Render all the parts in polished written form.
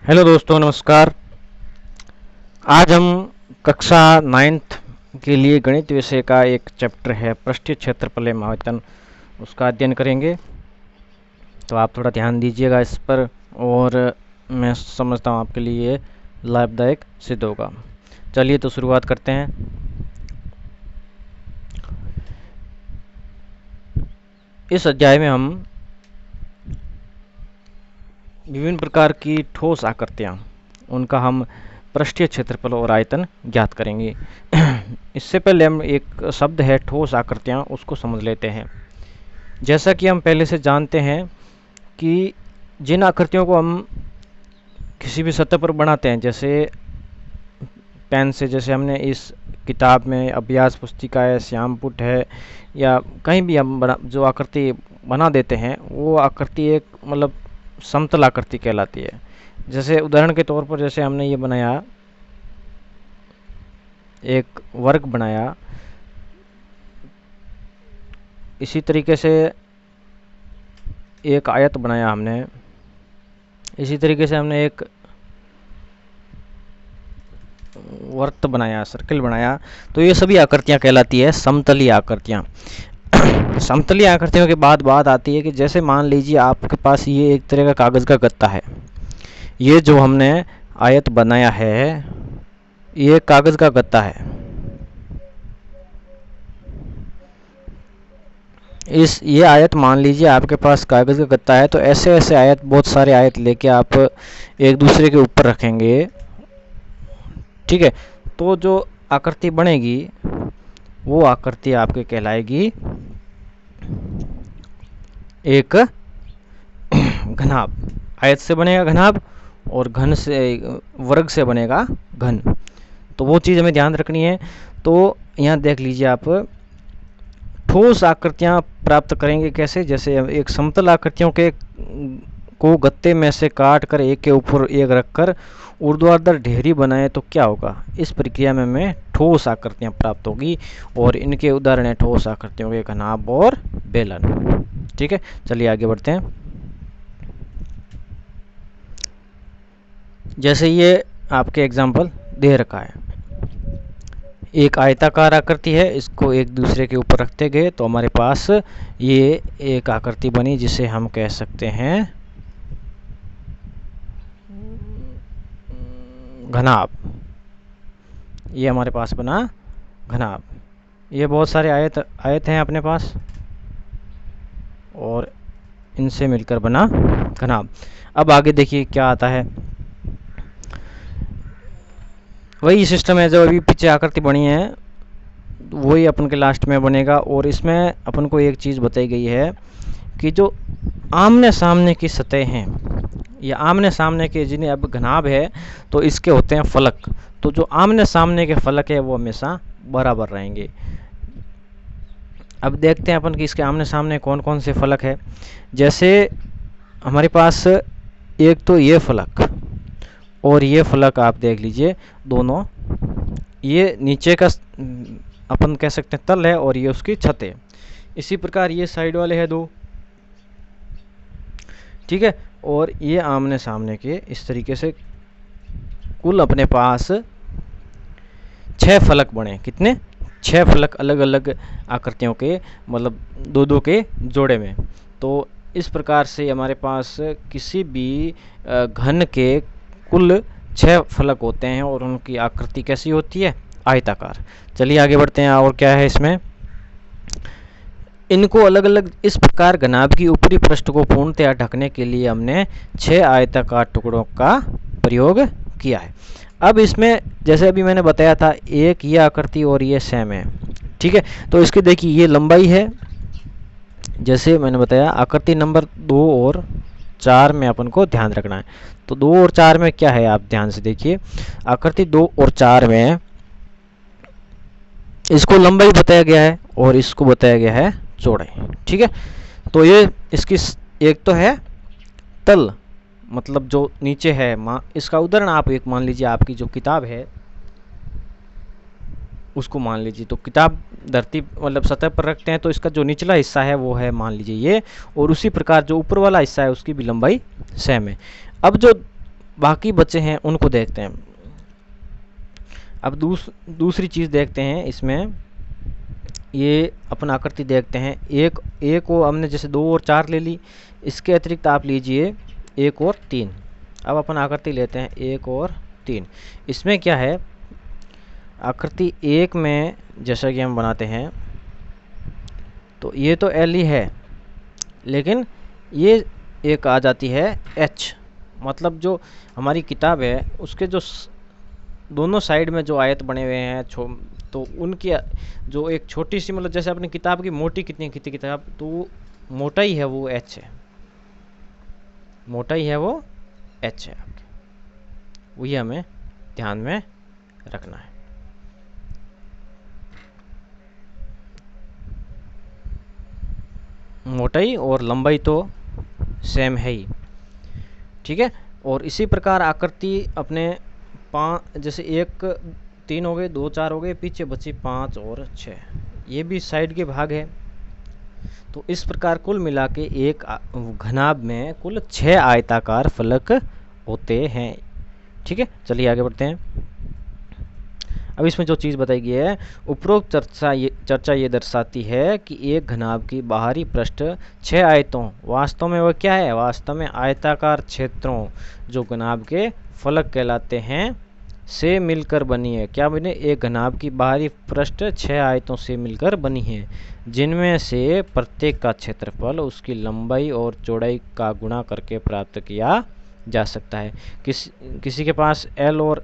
Hello दोस्तों, नमस्कार। आज हम कक्षा 9th के लिए गणित विषय का एक चैप्टर है पृष्ठीय क्षेत्रफल एवं आयतन, उसका अध्ययन करेंगे। तो आप थोड़ा ध्यान दीजिएगा इस पर, और मैं समझता हूँ आपके लिए लाभदायक सिद्ध होगा। चलिए तो शुरुआत करते हैं। इस अध्याय में हम विभिन्न प्रकार की ठोस आकृतियाँ, उनका हम पृष्ठीय क्षेत्रफल और आयतन ज्ञात करेंगे। इससे पहले हम एक शब्द है ठोस आकृतियाँ, उसको समझ लेते हैं। जैसा कि हम पहले से जानते हैं कि जिन आकृतियों को हम किसी भी सतह पर बनाते हैं, जैसे पेन से, जैसे हमने इस किताब में अभ्यास पुस्तिका है, श्यामपुट है, या कहीं भी हम जो आकृति बना देते हैं, वो आकृति एक मतलब समतल आकृति कहलाती है। जैसे उदाहरण के तौर पर, जैसे हमने ये बनाया, एक वर्ग बनाया, इसी तरीके से एक आयत बनाया हमने, इसी तरीके से हमने एक वृत्त बनाया, सर्किल बनाया। तो ये सभी आकृतियां कहलाती है समतलीय आकृतियां। समतलीय आकृतियों के बाद बात आती है कि जैसे मान लीजिए आपके पास ये एक तरह का कागज़ का गत्ता है। ये जो हमने आयत बनाया है, ये कागज़ का गत्ता है। ये आयत मान लीजिए आपके पास कागज़ का गत्ता है। तो ऐसे ऐसे आयत, बहुत सारे आयत लेके आप एक दूसरे के ऊपर रखेंगे, ठीक है। तो जो आकृति बनेगी वो आकृति आपके कहलाएगी एक घनाभ। आयत से बनेगा घनाभ और घन से, वर्ग से बनेगा घन। तो वो चीज़ हमें ध्यान रखनी है। तो यहाँ देख लीजिए आप, ठोस आकृतियाँ प्राप्त करेंगे कैसे। जैसे एक समतल आकृतियों के को गत्ते में से काट कर एक के ऊपर एक रखकर ऊर्ध्वाधर ढेरी बनाए तो क्या होगा। इस प्रक्रिया में हमें ठोस आकृतियाँ प्राप्त होगी, और इनके उदाहरण है ठोस आकृतियों के घनाभ और बेलन। ठीक है, चलिए आगे बढ़ते हैं। जैसे ये आपके एग्जाम्पल दे रखा है, एक आयताकार आकृति है, इसको एक दूसरे के ऊपर रखते गए तो हमारे पास ये एक आकृति बनी, जिसे हम कह सकते हैं घनाभ। ये हमारे पास बना घनाभ। ये बहुत सारे आयत हैं अपने पास, और इनसे मिलकर बना घनाभ। अब आगे देखिए क्या आता है। वही सिस्टम है जो अभी पीछे आकृति बनी है, वही अपन के लास्ट में बनेगा। और इसमें अपन को एक चीज़ बताई गई है कि जो आमने सामने की सतह हैं, या आमने सामने के, जिन्हें अब घनाभ है तो इसके होते हैं फलक। तो जो आमने सामने के फलक है वो हमेशा बराबर रहेंगे। अब देखते हैं अपन कि इसके आमने सामने कौन कौन से फलक है। जैसे हमारे पास एक तो ये फलक और ये फलक, आप देख लीजिए दोनों, ये नीचे का अपन कह सकते हैं तल है, और ये उसकी छत है। इसी प्रकार ये साइड वाले हैं दो, ठीक है। और ये आमने सामने के, इस तरीके से कुल अपने पास 6 फलक बने। कितने? 6 फलक, अलग अलग आकृतियों के, मतलब दो दो के जोड़े में। तो इस प्रकार से हमारे पास किसी भी घन के कुल 6 फलक होते हैं, और उनकी आकृति कैसी होती है? आयताकार। चलिए आगे बढ़ते हैं। और क्या है इसमें, इनको अलग अलग इस प्रकार घनाभ की ऊपरी पृष्ठ को पूर्णतया ढकने के लिए हमने 6 आयताकार टुकड़ों का प्रयोग किया है। अब इसमें जैसे अभी मैंने बताया था, एक ये आकृति और ये सेम है, ठीक है। तो इसकी देखिए ये लंबाई है, जैसे मैंने बताया आकृति नंबर 2 और 4 में अपन को ध्यान रखना है। तो 2 और 4 में क्या है, आप ध्यान से देखिए। आकृति 2 और 4 में इसको लंबाई बताया गया है और इसको बताया गया है चौड़ाई, ठीक है। तो ये इसकी एक तो है तल, मतलब जो नीचे है, इसका उदाहरण आप एक मान लीजिए, आपकी जो किताब है उसको मान लीजिए। तो किताब धरती मतलब सतह पर रखते हैं, तो इसका जो निचला हिस्सा है वो है मान लीजिए ये, और उसी प्रकार जो ऊपर वाला हिस्सा है उसकी भी लंबाई सेम है। अब जो बाकी बचे हैं उनको देखते हैं। अब दूसरी चीज़ देखते हैं इसमें, ये अपन आकृति देखते हैं। एक को हमने जैसे 2 और 4 ले ली, इसके अतिरिक्त आप लीजिए 1 और 3। अब अपन आकृति लेते हैं 1 और 3। इसमें क्या है, आकृति 1 में जैसा कि हम बनाते हैं तो ये तो एल ही है, लेकिन ये एक आ जाती है एच। मतलब जो हमारी किताब है उसके जो दोनों साइड में जो आयत बने हुए हैं तो उनकी जो एक छोटी सी, मतलब जैसे अपनी किताब की मोटी कितनी किताब, तो मोटाई है वो एच है, मोटाई है वो एच है आपकी, वही हमें ध्यान में रखना है। मोटाई और लंबाई तो सेम है ही, ठीक है। और इसी प्रकार आकृति अपने जैसे 1 3 हो गए, 2 4 हो गए, पीछे बची 5 और 6, ये भी साइड के भाग है। तो इस प्रकार कुल मिला के एक घनाभ में कुल 6 आयताकार फलक होते हैं, ठीक है। चलिए आगे बढ़ते हैं। अब इसमें जो चीज़ बताई गई है, उपरोक्त चर्चा ये दर्शाती है कि एक घनाभ की बाहरी पृष्ठ 6 आयतों, वास्तव में वह क्या है, वास्तव में आयताकार क्षेत्रों जो घनाभ के फलक कहलाते हैं से मिलकर बनी है। क्या बनी, एक घनाभ की बाहरी पृष्ठ 6 आयतों से मिलकर बनी है, जिनमें से प्रत्येक का क्षेत्रफल उसकी लंबाई और चौड़ाई का गुणा करके प्राप्त किया जा सकता है। किसी के पास एल और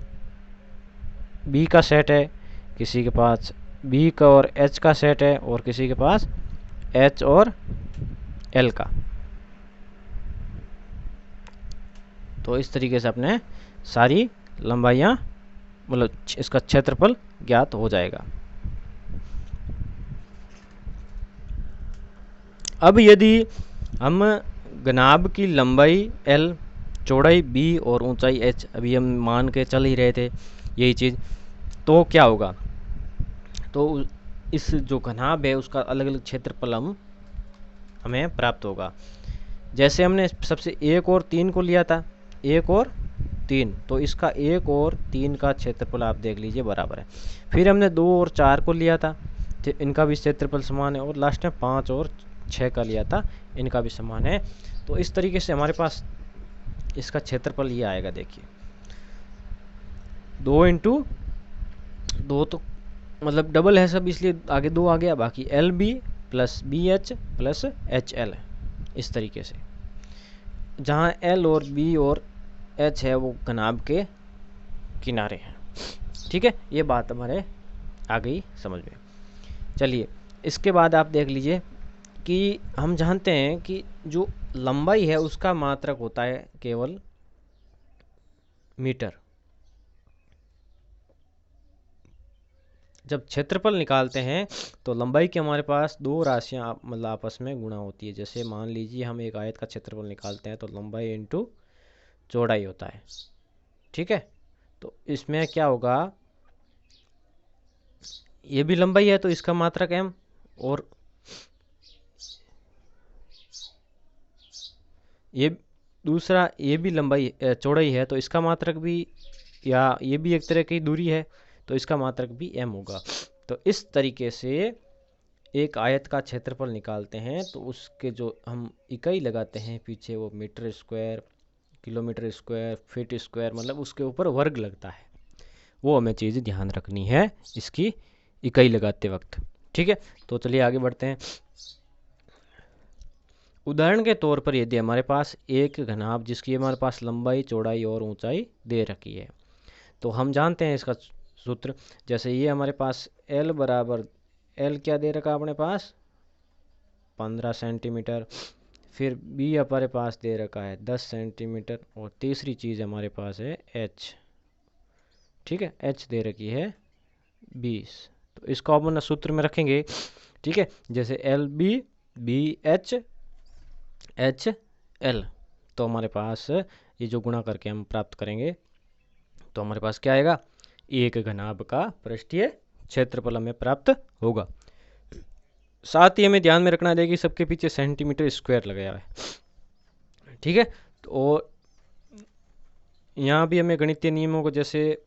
बी का सेट है, किसी के पास बी का और एच का सेट है, और किसी के पास एच और एल का। तो इस तरीके से अपने सारी लंबाइयाँ, मतलब इसका क्षेत्रफल ज्ञात हो जाएगा। अब यदि हम घनाभ की लंबाई l, चौड़ाई b और ऊंचाई h, अभी हम मान के चल ही रहे थे यही चीज़, तो क्या होगा, तो इस जो घनाभ है उसका अलग अलग क्षेत्रफल हमें प्राप्त होगा। जैसे हमने सबसे 1 और 3 को लिया था, 1 और 3, तो इसका 1 और 3 का क्षेत्रफल आप देख लीजिए बराबर है। फिर हमने 2 और 4 को लिया था, इनका भी क्षेत्रफल समान है, और लास्ट में 5 और 6 का लिया था, इनका भी समान है। तो इस तरीके से हमारे पास इसका क्षेत्रफल ये आएगा, देखिए 2 इंटू 2, तो मतलब डबल है सब, इसलिए आगे 2 आ गया, बाकी L B plus B H plus H L है। इस तरीके से जहाँ एल और बी और एच है वो घनाभ के किनारे हैं, ठीक है। ये बात हमारे आ गई समझ में। चलिए इसके बाद आप देख लीजिए कि हम जानते हैं कि जो लंबाई है उसका मात्रक होता है केवल मीटर। जब क्षेत्रफल निकालते हैं तो लंबाई की हमारे पास 2 राशियां मतलब आपस में गुणा होती है। जैसे मान लीजिए हम एक आयत का क्षेत्रफल निकालते हैं तो लंबाई इंटू चौड़ाई होता है, ठीक है। तो इसमें क्या होगा, ये भी लंबाई है तो इसका मात्रक m, और ये दूसरा ये भी लंबाई चौड़ाई है तो इसका मात्रक भी, या ये भी एक तरह की दूरी है तो इसका मात्रक भी m होगा। तो इस तरीके से एक आयत का क्षेत्रफल निकालते हैं तो उसके जो हम इकाई लगाते हैं पीछे, वो metre square, kilometre square, feet square, मतलब उसके ऊपर वर्ग लगता है, वो हमें चीज़ ध्यान रखनी है इसकी इकाई लगाते वक्त, ठीक है। तो चलिए आगे बढ़ते हैं। उदाहरण के तौर पर यदि हमारे पास एक घनाभ जिसकी हमारे पास लंबाई, चौड़ाई और ऊंचाई दे रखी है, तो हम जानते हैं इसका सूत्र। जैसे ये हमारे पास L बराबर, L क्या दे रखा अपने पास 15 सेंटीमीटर, फिर B हमारे पास दे रखा है 10 सेंटीमीटर, और तीसरी चीज़ हमारे पास है H, ठीक है, H दे रखी है 20। तो इसको अपन सूत्र में रखेंगे, ठीक है। जैसे LB BH HL, तो हमारे पास ये जो गुणा करके हम प्राप्त करेंगे तो हमारे पास क्या आएगा, एक घनाभ का पृष्ठीय क्षेत्रफल हमें प्राप्त होगा। साथ ही हमें ध्यान में रखना है कि सबके पीछे सेंटीमीटर स्क्वायर लगाया है, ठीक है। तो यहाँ भी हमें गणितीय नियमों को, जैसे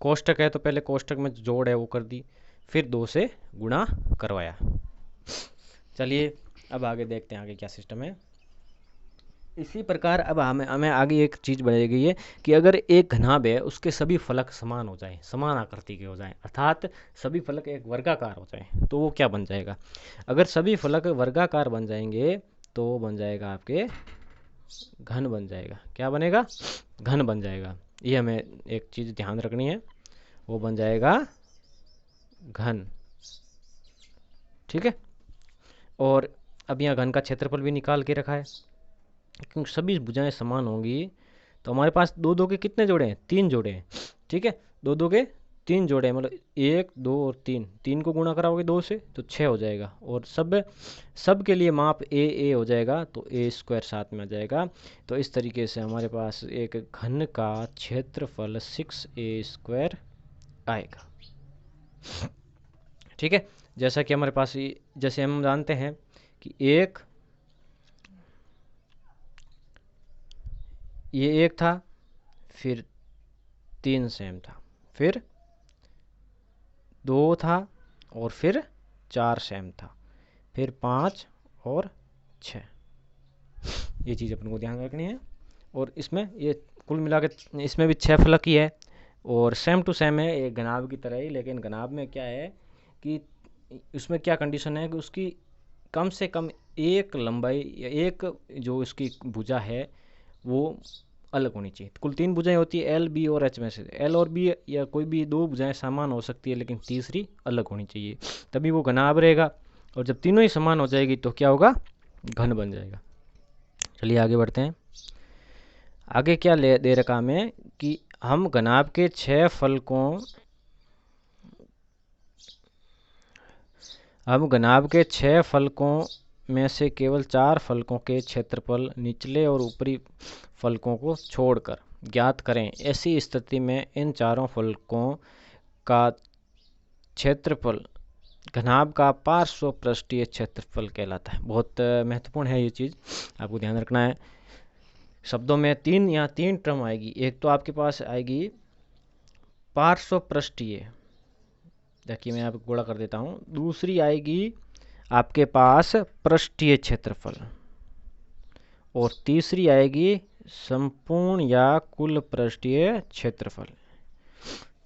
कोष्टक है तो पहले कोष्टक में जोड़ है वो कर दी, फिर 2 से गुणा करवाया। चलिए अब आगे देखते हैं आगे क्या सिस्टम है। इसी प्रकार अब हमें हमें आगे एक चीज़ बताई गई है कि अगर एक घनाभ है उसके सभी फलक समान हो जाएं, समान आकृति के हो जाएं, अर्थात सभी फलक एक वर्गाकार हो जाएं, तो वो क्या बन जाएगा। अगर सभी फलक वर्गाकार बन जाएंगे तो वो बन जाएगा आपके घन बन जाएगा। क्या बनेगा, घन बन जाएगा। ये हमें एक चीज़ ध्यान रखनी है, वो बन जाएगा घन। ठीक है। और अब यहाँ घन का क्षेत्रफल भी निकाल के रखा है, क्योंकि सभी भुजाएं समान होंगी तो हमारे पास दो दो के कितने जोड़े हैं, 3 जोड़े हैं। ठीक है, दो दो के 3 जोड़े हैं, मतलब 1 2 और 3, 3 को गुणा कराओगे 2 से तो 6 हो जाएगा। और सब के लिए माप ए हो जाएगा, तो ए स्क्वायर साथ में आ जाएगा। तो इस तरीके से हमारे पास एक घन का क्षेत्रफल 6a स्क्वायर आएगा। ठीक है, जैसा कि हमारे पास जैसे हम जानते हैं कि ये 1 था, फिर 3 सेम था, फिर 2 था, और फिर 4 सेम था, फिर 5 और 6। ये चीज़ अपन को ध्यान रखनी है। और इसमें ये कुल मिला के इसमें भी 6 फलक ही है और सेम टू सेम है, एक घनाभ की तरह ही। लेकिन घनाभ में क्या है कि उसमें क्या कंडीशन है कि उसकी कम से कम एक लंबाई या एक जो इसकी भुजा है वो अलग होनी चाहिए। कुल 3 भुजाएं होती है, एल बी और एच में से एल और बी या कोई भी 2 भुजाएं समान हो सकती है, लेकिन तीसरी अलग होनी चाहिए, तभी वो घनाभ रहेगा। और जब तीनों ही समान हो जाएगी तो क्या होगा, घन बन जाएगा। चलिए आगे बढ़ते हैं। आगे क्या दे रखा हमें कि हम घनाभ के 6 फलकों में से केवल 4 फलकों के क्षेत्रफल निचले और ऊपरी फलकों को छोड़कर ज्ञात करें। ऐसी स्थिति में इन चारों फलकों का क्षेत्रफल घनाभ का पार्श्व पृष्ठीय क्षेत्रफल कहलाता है। बहुत महत्वपूर्ण है ये चीज़, आपको ध्यान रखना है। शब्दों में यहाँ तीन टर्म आएगी। एक तो आपके पास आएगी पार्श्व पृष्ठीय, देखिए मैं आपको गुणा कर देता हूँ। दूसरी आएगी आपके पास पृष्ठीय क्षेत्रफल, और तीसरी आएगी संपूर्ण या कुल पृष्ठीय क्षेत्रफल।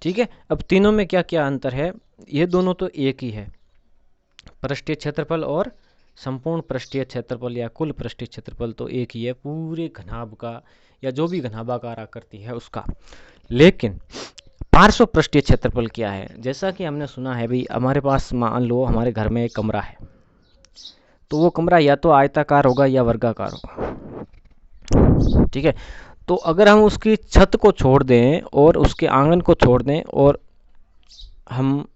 ठीक है, अब तीनों में क्या क्या अंतर है, ये दोनों तो एक ही है, पृष्ठीय क्षेत्रफल और संपूर्ण पृष्ठीय क्षेत्रफल या कुल पृष्ठीय क्षेत्रफल तो एक ही है पूरे घनाभ का या जो भी घनाभाकार आकृति है उसका। लेकिन पार्श्व पृष्ठीय क्षेत्रफल क्या है, जैसा कि हमने सुना है भाई, हमारे पास मान लो हमारे घर में एक कमरा है, तो वो कमरा या तो आयताकार होगा या वर्गाकार होगा। ठीक है, तो अगर हम उसकी छत को छोड़ दें और उसके आंगन को छोड़ दें और हम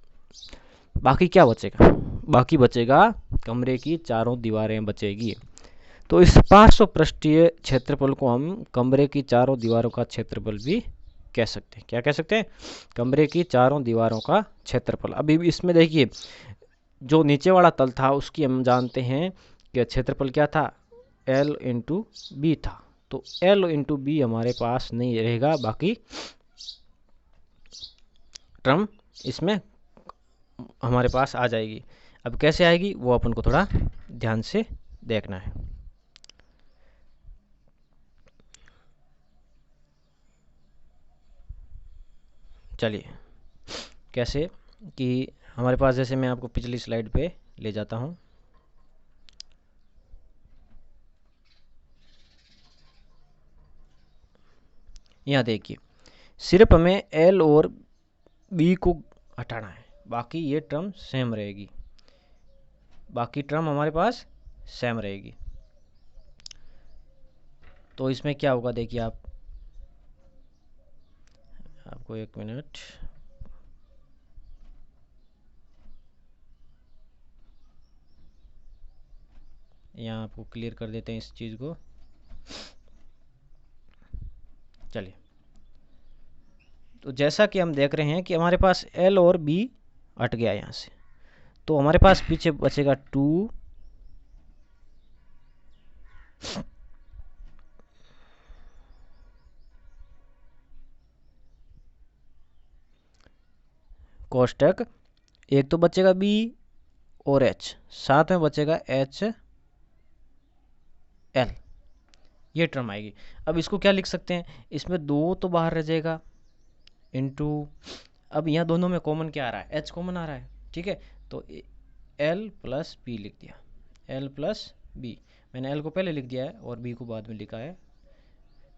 बाकी क्या बचेगा, बाकी बचेगा कमरे की चारों दीवारें बचेगी। तो इस पार्श्व पृष्ठीय क्षेत्रफल को हम कमरे की चारों दीवारों का क्षेत्रफल भी कह सकते हैं। क्या कह सकते हैं, कमरे की चारों दीवारों का क्षेत्रफल। अभी इसमें देखिए जो नीचे वाला तल था उसकी हम जानते हैं कि क्षेत्रफल क्या था, L इंटू बी था। तो L इंटू बी हमारे पास नहीं रहेगा, बाकी टर्म इसमें हमारे पास आ जाएगी। अब कैसे आएगी वो अपन को थोड़ा ध्यान से देखना है। चलिए कैसे कि हमारे पास, जैसे मैं आपको पिछली स्लाइड पे ले जाता हूँ। यहाँ देखिए सिर्फ हमें L और B को हटाना है, बाकी ये टर्म सेम रहेगी, बाकी टर्म हमारे पास सेम रहेगी। तो इसमें क्या होगा देखिए आपको एक मिनट, यहाँ आपको क्लियर कर देते हैं इस चीज़ को। चलिए, तो जैसा कि हम देख रहे हैं कि हमारे पास L और B हट गया यहाँ से, तो हमारे पास पीछे बचेगा 2 . कोष्टक, एक तो बचेगा बी और एच, साथ में बचेगा एच एल, ये टर्म आएगी। अब इसको क्या लिख सकते हैं, इसमें 2 तो बाहर रह जाएगा इनटू, अब यहाँ दोनों में कॉमन क्या आ रहा है, एच कॉमन आ रहा है, ठीक है। तो एल प्लस बी लिख दिया, एल प्लस बी, मैंने एल को पहले लिख दिया है और बी को बाद में लिखा है,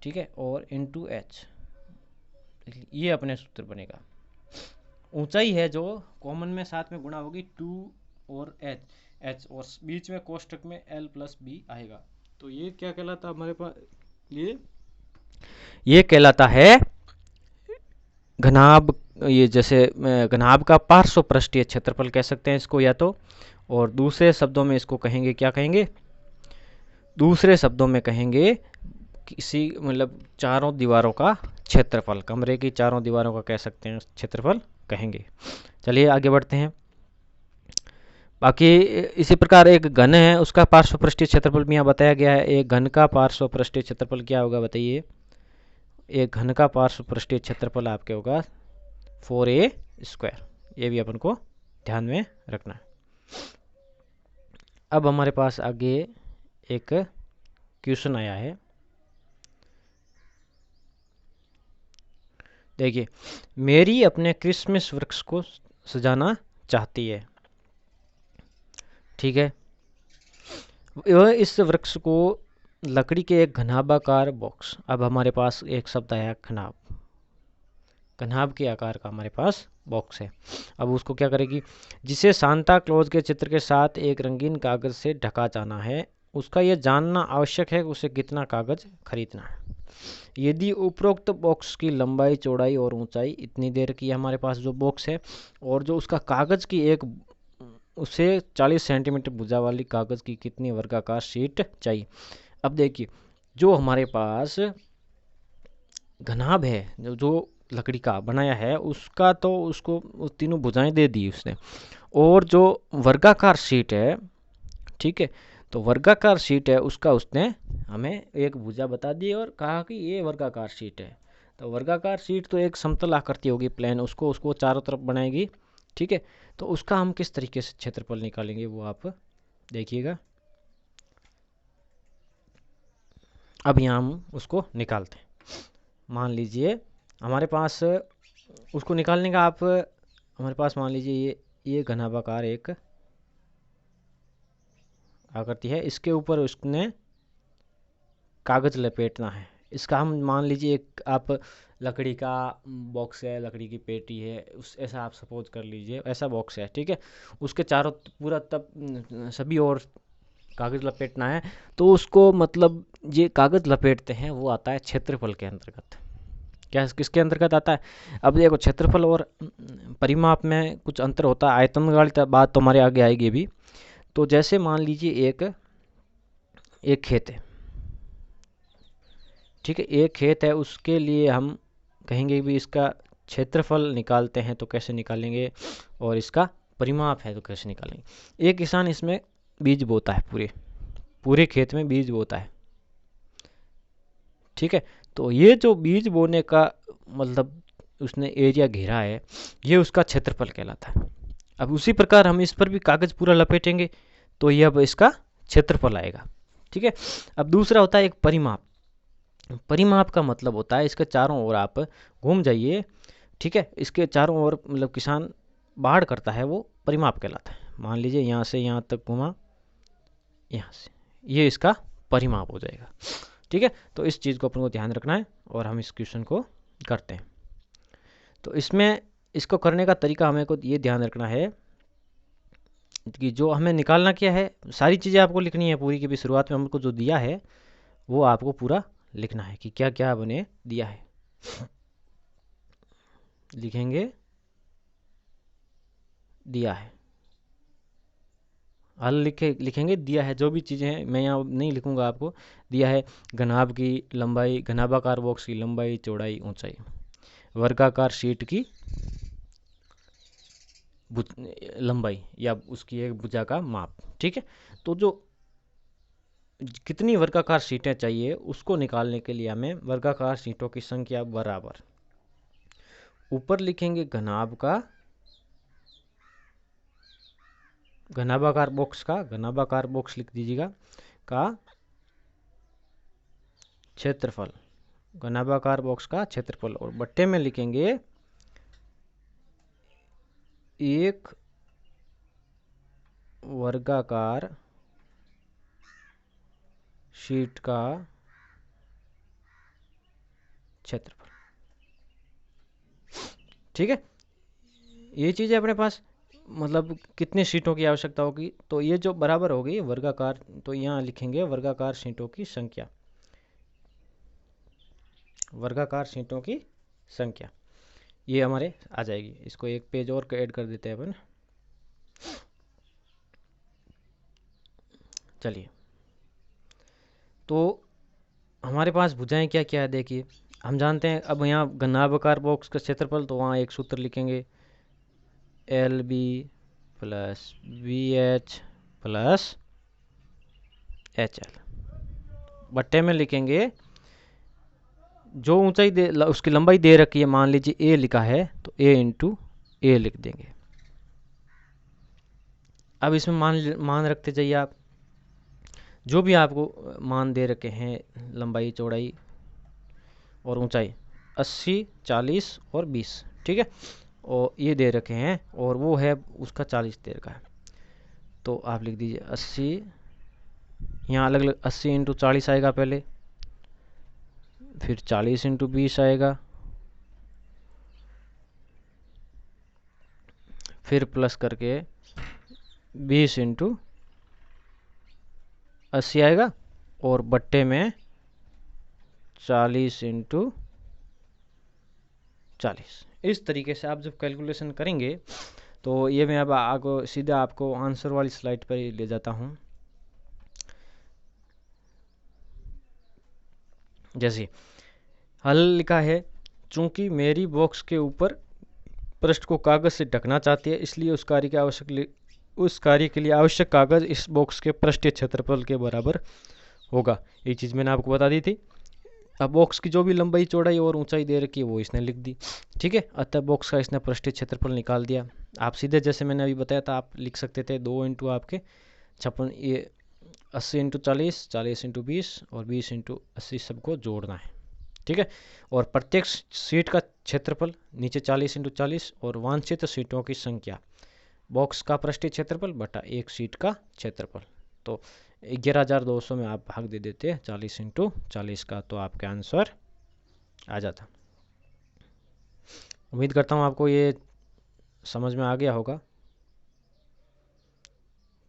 ठीक है। और इनटू एच, ये अपने सूत्र बनेगा। ऊंचाई है जो कॉमन में साथ में गुणा होगी 2 और एच और बीच में कोष्टक में एल प्लस बी आएगा। तो ये क्या कहलाता है हमारे पास, ये कहलाता है घनाभ, ये जैसे घनाभ का पार्श्व पृष्ठीय क्षेत्रफल कह सकते हैं इसको या तो, और दूसरे शब्दों में इसको कहेंगे, क्या कहेंगे, दूसरे शब्दों में कहेंगे किसी मतलब चारों दीवारों का क्षेत्रफल, कमरे की चारों दीवारों का कह सकते हैं क्षेत्रफल कहेंगे। चलिए आगे बढ़ते हैं। बाकी इसी प्रकार एक घन है, उसका पार्श्व पृष्ठीय क्षेत्रफल भी यहाँ बताया गया है। एक घन का पार्श्व पृष्ठीय क्षेत्रफल क्या होगा बताइए, एक घन का पार्श्व पृष्ठीय क्षेत्रफल आपके होगा 4a², ये भी अपन को ध्यान में रखना है। अब हमारे पास आगे एक क्वेश्चन आया है, देखिए, मेरी अपने क्रिसमस वृक्ष को सजाना चाहती है, ठीक है। वह इस वृक्ष को लकड़ी के एक घनाभाकार बॉक्स, अब हमारे पास एक शब्द आया घनाभ, घनाभ के आकार का हमारे पास बॉक्स है। अब उसको क्या करेगी, जिसे सांता क्लॉज के चित्र के साथ एक रंगीन कागज से ढका जाना है, उसका यह जानना आवश्यक है कि उसे कितना कागज खरीदना है। यदि उपरोक्त बॉक्स की लंबाई, चौड़ाई और ऊंचाई इतनी देर की हमारे पास जो बॉक्स है, और जो उसका कागज की एक, उसे 40 सेंटीमीटर भुजा वाली कागज की कितनी वर्गाकार शीट चाहिए। अब देखिए, जो हमारे पास घनाभ है, जो लकड़ी का बनाया है, उसका तो उसको उस तीनों भुजाएं दे दी उसने, और जो वर्गाकार शीट है, ठीक है, तो वर्गाकार शीट है उसका उसने हमें एक भुजा बता दी और कहा कि ये वर्गाकार शीट है। तो वर्गाकार शीट तो एक समतल आकृति होगी, प्लेन, उसको चारों तरफ बनाएगी, ठीक है। तो उसका हम किस तरीके से क्षेत्रफल निकालेंगे वो आप देखिएगा। अब यहाँ हम उसको निकालते हैं। मान लीजिए हमारे पास उसको निकालने का, आप हमारे पास मान लीजिए ये घनाभाकार एक आकृति है, इसके ऊपर उसने कागज लपेटना है। इसका हम मान लीजिए एक आप लकड़ी का बॉक्स है, लकड़ी की पेटी है, उस ऐसा आप सपोज कर लीजिए, ऐसा बॉक्स है, ठीक है। उसके चारों पूरा तब सभी और कागज लपेटना है, तो उसको मतलब ये कागज लपेटते हैं वो आता है क्षेत्रफल के अंतर्गत। क्या किसके अंतर्गत आता है, अब देखो क्षेत्रफल और परिमाप में कुछ अंतर होता है, आयतन वाली बात तो हमारे आगे आएगी भी। तो जैसे मान लीजिए एक खेत है, ठीक है, एक खेत है, उसके लिए हम कहेंगे भी इसका क्षेत्रफल निकालते हैं तो कैसे निकालेंगे, और इसका परिमाप है तो कैसे निकालेंगे। एक किसान इसमें बीज बोता है, पूरे खेत में बीज बोता है, ठीक है। तो ये जो बीज बोने का मतलब उसने एरिया घेरा है, ये उसका क्षेत्रफल कहलाता है। अब उसी प्रकार हम इस पर भी कागज पूरा लपेटेंगे तो ये अब इसका क्षेत्रफल आएगा, ठीक है। अब दूसरा होता है एक परिमाप। परिमाप का मतलब होता है इसके चारों ओर आप घूम जाइए, ठीक है, इसके चारों ओर मतलब किसान बाढ़ करता है, वो परिमाप कहलाता है। मान लीजिए यहाँ से यहाँ तक घुमा, यहाँ से, ये इसका परिमाप हो जाएगा, ठीक है। तो इस चीज़ को अपन को ध्यान रखना है और हम इस क्वेश्चन को करते हैं। तो इसमें इसको करने का तरीका हमें को ये ध्यान रखना है कि जो हमें निकालना क्या है, सारी चीज़ें आपको लिखनी है पूरी की भी। शुरुआत में हमको जो दिया है वो आपको पूरा लिखना है कि क्या क्या बने दिया है, लिखेंगे दिया है, हल लिखेंगे दिया है, जो भी चीज़ें हैं मैं यहाँ नहीं लिखूंगा, आपको दिया है घनाभ की लंबाई, घनाभाकार बॉक्स की लंबाई, चौड़ाई, ऊंचाई, वर्गाकार शीट की लंबाई या उसकी एक भुजा का माप, ठीक है। तो जो कितनी वर्गाकार शीटें चाहिए उसको निकालने के लिए हमें वर्गाकार शीटों की संख्या बराबर ऊपर लिखेंगे घनाभ का घनाभाकार बॉक्स का, घनाभाकार बॉक्स लिख दीजिएगा, का क्षेत्रफल, घनाभाकार बॉक्स का क्षेत्रफल, और बट्टे में लिखेंगे एक वर्गाकार शीट का क्षेत्रफल। ठीक है, ये चीज़ है अपने पास, मतलब कितनी शीटों की आवश्यकता होगी, तो ये जो बराबर होगी वर्गाकार, तो यहाँ लिखेंगे वर्गाकार शीटों की संख्या, वर्गाकार शीटों की संख्या, ये हमारे आ जाएगी। इसको एक पेज और ऐड कर देते हैं अपन। चलिए, तो हमारे पास भुजाएं क्या क्या है देखिए, हम जानते हैं। अब यहाँ घनाभाकार बॉक्स का क्षेत्रफल, तो वहाँ एक सूत्र लिखेंगे, L B plus B H plus H L. बट्टे में लिखेंगे जो ऊंचाई दे, उसकी लंबाई दे रखी है, मान लीजिए ए लिखा है, तो ए इंटू ए लिख देंगे। अब इसमें मान रखते जाइए आप, जो भी आपको मान दे रखे हैं, लंबाई, चौड़ाई और ऊंचाई 80, 40 और 20, ठीक है, और ये दे रखे हैं, और वो है उसका 40 दे रखा है, तो आप लिख दीजिए 80, यहाँ अलग अलग 80 इंटू 40 आएगा पहले, फिर 40 इंटू 20 आएगा, फिर प्लस करके 20 इंटू 80 आएगा, और बट्टे में 40 इंटू 40। इस तरीके से आप जब कैलकुलेशन करेंगे, तो ये मैं अब आगे सीधा आपको आंसर वाली स्लाइड पर ले जाता हूँ। जैसे हल लिखा है, चूंकि मेरी बॉक्स के ऊपर पृष्ठ को कागज से ढकना चाहती है, इसलिए उस कार्य के लिए आवश्यक कागज इस बॉक्स के पृष्ठीय क्षेत्रफल के बराबर होगा। ये चीज़ मैंने आपको बता दी थी। अब बॉक्स की जो भी लंबाई, चौड़ाई और ऊंचाई दे रखी है वो इसने लिख दी, ठीक है। अतः बॉक्स का इसने पृष्ठीय क्षेत्रफल निकाल दिया। आप सीधे जैसे मैंने अभी बताया था, आप लिख सकते थे 2 इंटू आपके 56, ये 80 इंटू 40, 40 इंटू 20 और 20 इंटू 80 सबको जोड़ना है, ठीक है। और प्रत्येक सीट का क्षेत्रफल नीचे 40 इंटू 40 और वांछित सीटों की संख्या, बॉक्स का पृष्ठीय क्षेत्रफल बटा एक सीट का क्षेत्रफल, तो 11,200 में आप भाग दे देते हैं 40 इंटू 40 का, तो आपका आंसर आ जाता। उम्मीद करता हूँ आपको ये समझ में आ गया होगा,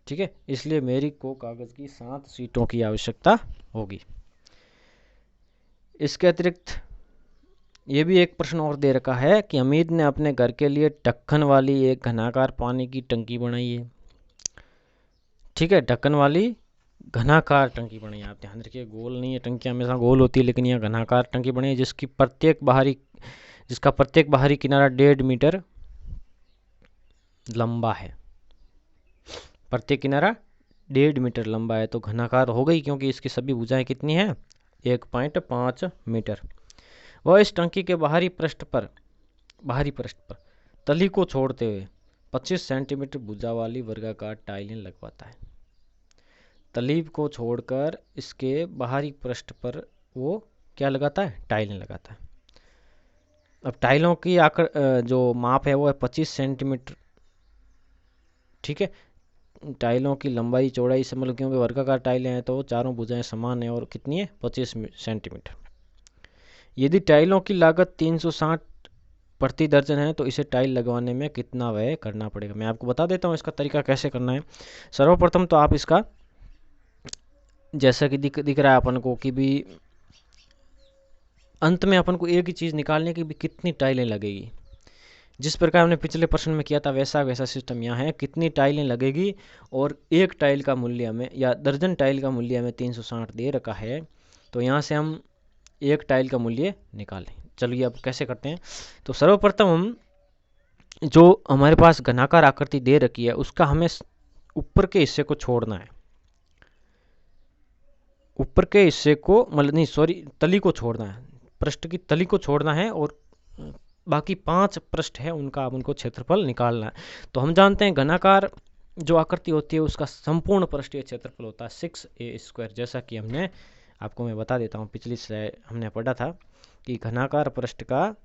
ठीक है। इसलिए मेरी को कागज़ की 7 सीटों की आवश्यकता होगी। इसके अतिरिक्त ये भी एक प्रश्न और दे रखा है कि हमीद ने अपने घर के लिए ढक्कन वाली एक घनाकार पानी की टंकी बनाई है, ठीक है, ढक्कन वाली घनाकार टंकी बनी है। आप ध्यान रखिए, गोल नहीं है, टंकी हमेशा गोल होती है, लेकिन यह घनाकार टंकी बनी है जिसका प्रत्येक बाहरी किनारा 1.5 मीटर लंबा है, प्रत्येक किनारा 1.5 मीटर लंबा है, तो घनाकार हो गई, क्योंकि इसकी सभी भुजाएं कितनी है, 1.5 मीटर। वह इस टंकी के बाहरी पृष्ठ पर तली को छोड़ते हुए 25 सेंटीमीटर भुजा वाली वर्गाकार टाइलें लगवाता है। तली को छोड़कर इसके बाहरी पृष्ठ पर वो क्या लगाता है, टाइलें लगाता है। अब टाइलों की जो माप है वो है 25 सेंटीमीटर, ठीक है। टाइलों की लंबाई, चौड़ाई से मतलब, क्योंकि वर्गाकार टाइलें हैं तो चारों भुजाएं समान है, और कितनी है, 25 सेंटीमीटर। यदि टाइलों की लागत 360 प्रति दर्जन है, तो इसे टाइल लगवाने में कितना व्यय करना पड़ेगा। मैं आपको बता देता हूँ इसका तरीका कैसे करना है। सर्वप्रथम तो आप इसका, जैसा कि दिख रहा है अपन को कि भी अंत में अपन को एक ही चीज़ निकालने की भी कितनी टाइलें लगेगी। जिस प्रकार हमने पिछले प्रश्न में किया था वैसा सिस्टम यहाँ है, कितनी टाइलें लगेगी, और एक टाइल का मूल्य हमें, या दर्जन टाइल का मूल्य हमें 360 दे रखा है, तो यहाँ से हम एक टाइल का मूल्य निकालें। चलिए अब कैसे करते हैं। तो सर्वप्रथम हम जो हमारे पास घनाकार आकृति दे रखी है उसका हमें ऊपर के हिस्से को छोड़ना है, ऊपर के हिस्से को, मतलब नहीं सॉरी, तली को छोड़ना है, पृष्ठ की तली को छोड़ना है, और बाकी 5 पृष्ठ है उनका अब उनको क्षेत्रफल निकालना है। तो हम जानते हैं घनाकार जो आकृति होती है उसका संपूर्ण पृष्ठीय क्षेत्रफल होता है 6a²। जैसा कि हमने आपको मैं बता देता हूँ, पिछली स्लाइड हमने पढ़ा था कि घनाकार पृष्ठ का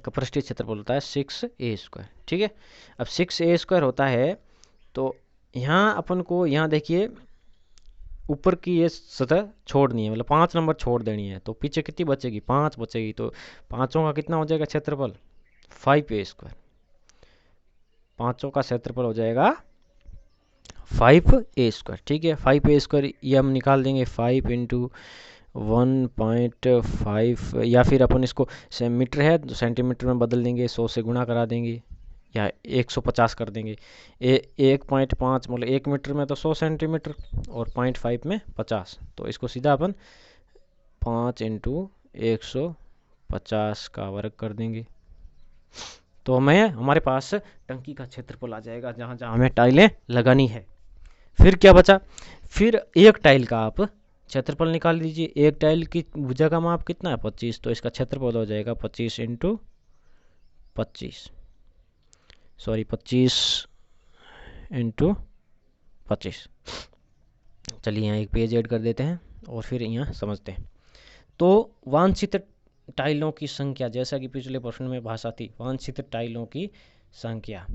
पृष्ठीय क्षेत्रफल होता है 6a²। ठीक है, अब 6a² होता है तो यहाँ अपन को, यहाँ देखिए ऊपर की ये सतह छोड़नी है, मतलब 5 नंबर छोड़ देनी है, तो पीछे कितनी बचेगी, 5 बचेगी। तो पाँचों का कितना हो जाएगा क्षेत्रफल, 5a²। पाँचों का क्षेत्रफल हो जाएगा 5a²। ठीक है, 5a² ये हम निकाल देंगे 5 × 1.5, या फिर अपन इसको मीटर है तो सेंटीमीटर में बदल देंगे, 100 से गुणा करा देंगे या 150 कर देंगे। 1.5 मतलब 1 मीटर में तो 100 सेंटीमीटर और 0.5 में 50, तो इसको सीधा अपन 5 × 150 का वर्ग कर देंगे, तो हमारे पास टंकी का क्षेत्रफल आ जाएगा जहाँ जहाँ हमें टाइलें लगानी है। फिर क्या बचा, फिर एक टाइल का आप क्षेत्रफल निकाल लीजिए। एक टाइल की भुजा का माप कितना है, 25, तो इसका क्षेत्रफल हो जाएगा 25 × 25 चलिए यहाँ एक पेज ऐड कर देते हैं और फिर यहाँ समझते हैं। तो वांछित टाइलों की संख्या, जैसा कि पिछले प्रश्न में भाषा थी, वांछित टाइलों की संख्या,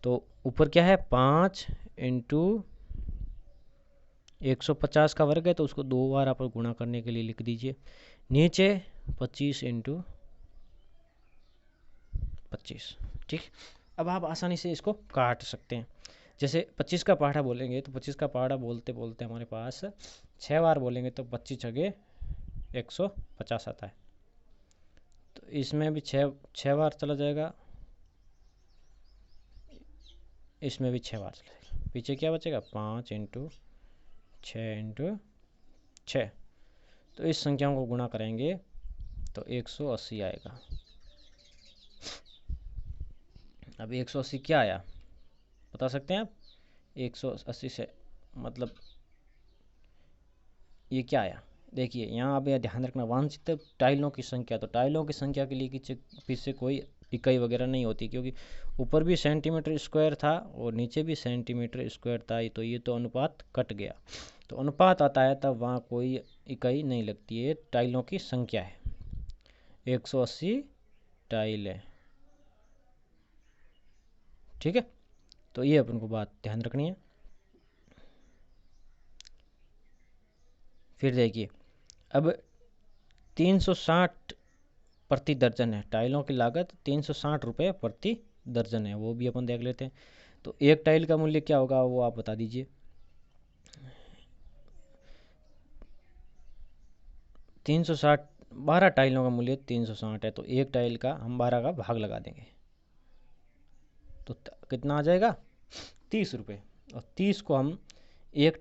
तो ऊपर क्या है 5 × 150 का वर्ग है, तो उसको 2 बार आप गुणा करने के लिए लिख दीजिए। नीचे 25 × 25। ठीक, अब आप आसानी से इसको काट सकते हैं। जैसे 25 का पहाड़ा बोलेंगे तो 25 का पहाड़ा बोलते बोलते हमारे पास 6 बार बोलेंगे तो 25 छगे 150 आता है, तो इसमें भी 6 बार चला जाएगा, इसमें भी 6 बार चला जाएगा, पीछे क्या बचेगा 5 × 6 × 6, तो इस संख्याओं को गुणा करेंगे तो 180 आएगा। अब 180 क्या आया बता सकते हैं आप, 180 से मतलब ये क्या आया, देखिए यहाँ आप यह ध्यान रखना, वांछित टाइलों की संख्या, तो टाइलों की संख्या के लिए पीछे कोई इकाई वगैरह नहीं होती, क्योंकि ऊपर भी सेंटीमीटर स्क्वायर था और नीचे भी सेंटीमीटर स्क्वायर था, तो ये तो अनुपात कट गया, तो अनुपात आता है तब वहाँ कोई इकाई नहीं लगती है, टाइलों की संख्या है 180 टाइल है। ठीक है, तो ये अपन को बात ध्यान रखनी है। फिर देखिए अब 360 प्रति दर्जन है, टाइलों की लागत 360 रुपये प्रति दर्जन है, वो भी अपन देख लेते हैं। तो एक टाइल का मूल्य क्या होगा वो आप बता दीजिए। 360, 12 टाइलों का मूल्य 360 है, तो एक टाइल का हम 12 का भाग लगा देंगे, तो कितना आ जाएगा 30 रुपये, और 30 को हम एक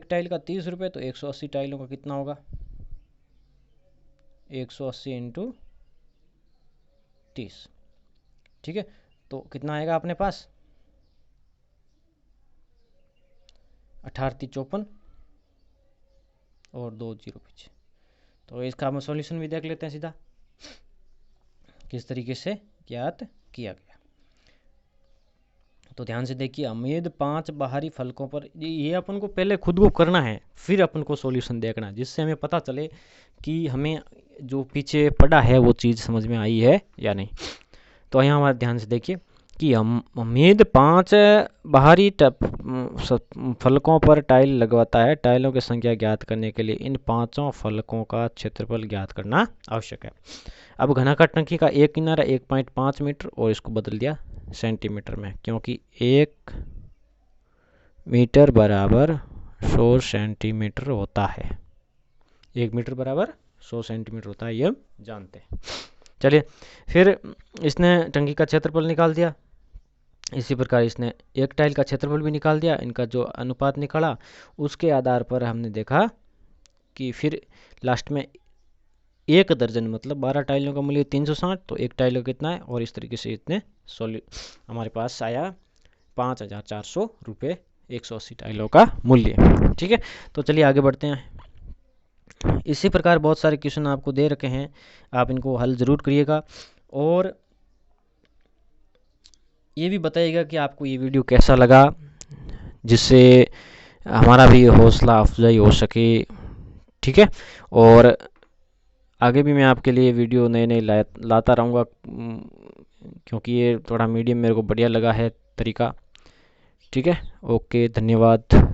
टाइल का 30 रुपये, तो 180 टाइलों का कितना होगा 180 × 30। ठीक है, तो कितना आएगा अपने पास 1854 और 2 जीरो पीछे। तो इसका हम सॉल्यूशन भी देख लेते हैं सीधा किस तरीके से ज्ञात किया गया। तो ध्यान से देखिए, अमेद 5 बाहरी फलकों पर, ये अपन को पहले खुद को करना है, फिर अपन को सॉल्यूशन देखना है, जिससे हमें पता चले कि हमें जो पीछे पढ़ा है वो चीज़ समझ में आई है या नहीं। तो यहाँ हमारे ध्यान से देखिए कि अमेद 5 बाहरी फलकों पर टाइल लगवाता है, टाइलों की संख्या ज्ञात करने के लिए इन 5 फलकों का क्षेत्रफल ज्ञात करना आवश्यक है। अब घनाकार टंकी का एक किनारा 1.5 मीटर और इसको बदल दिया सेंटीमीटर में, क्योंकि 1 मीटर बराबर 100 सेंटीमीटर होता है, 1 मीटर बराबर 100 सेंटीमीटर होता है, ये हम जानते हैं। चलिए फिर इसने टंकी का क्षेत्रफल निकाल दिया, इसी प्रकार इसने एक टाइल का क्षेत्रफल भी निकाल दिया, इनका जो अनुपात निकाला उसके आधार पर हमने देखा कि फिर लास्ट में 1 दर्जन मतलब 12 टाइलों का मूल्य 360, तो एक टाइलों का कितना है, और इस तरीके से इतने हमारे पास आया 5400 रुपये 180 टाइलों का मूल्य। ठीक है, तो चलिए आगे बढ़ते हैं। इसी प्रकार बहुत सारे क्वेश्चन आपको दे रखे हैं, आप इनको हल ज़रूर करिएगा। और ये भी बताइएगा कि आपको ये वीडियो कैसा लगा, जिससे हमारा भी हौसला अफजाई हो सके। ठीक है, और आगे भी मैं आपके लिए वीडियो नए नए लाता रहूँगा, क्योंकि ये थोड़ा मीडियम मेरे को बढ़िया लगा है तरीका। ठीक है, ओके, धन्यवाद।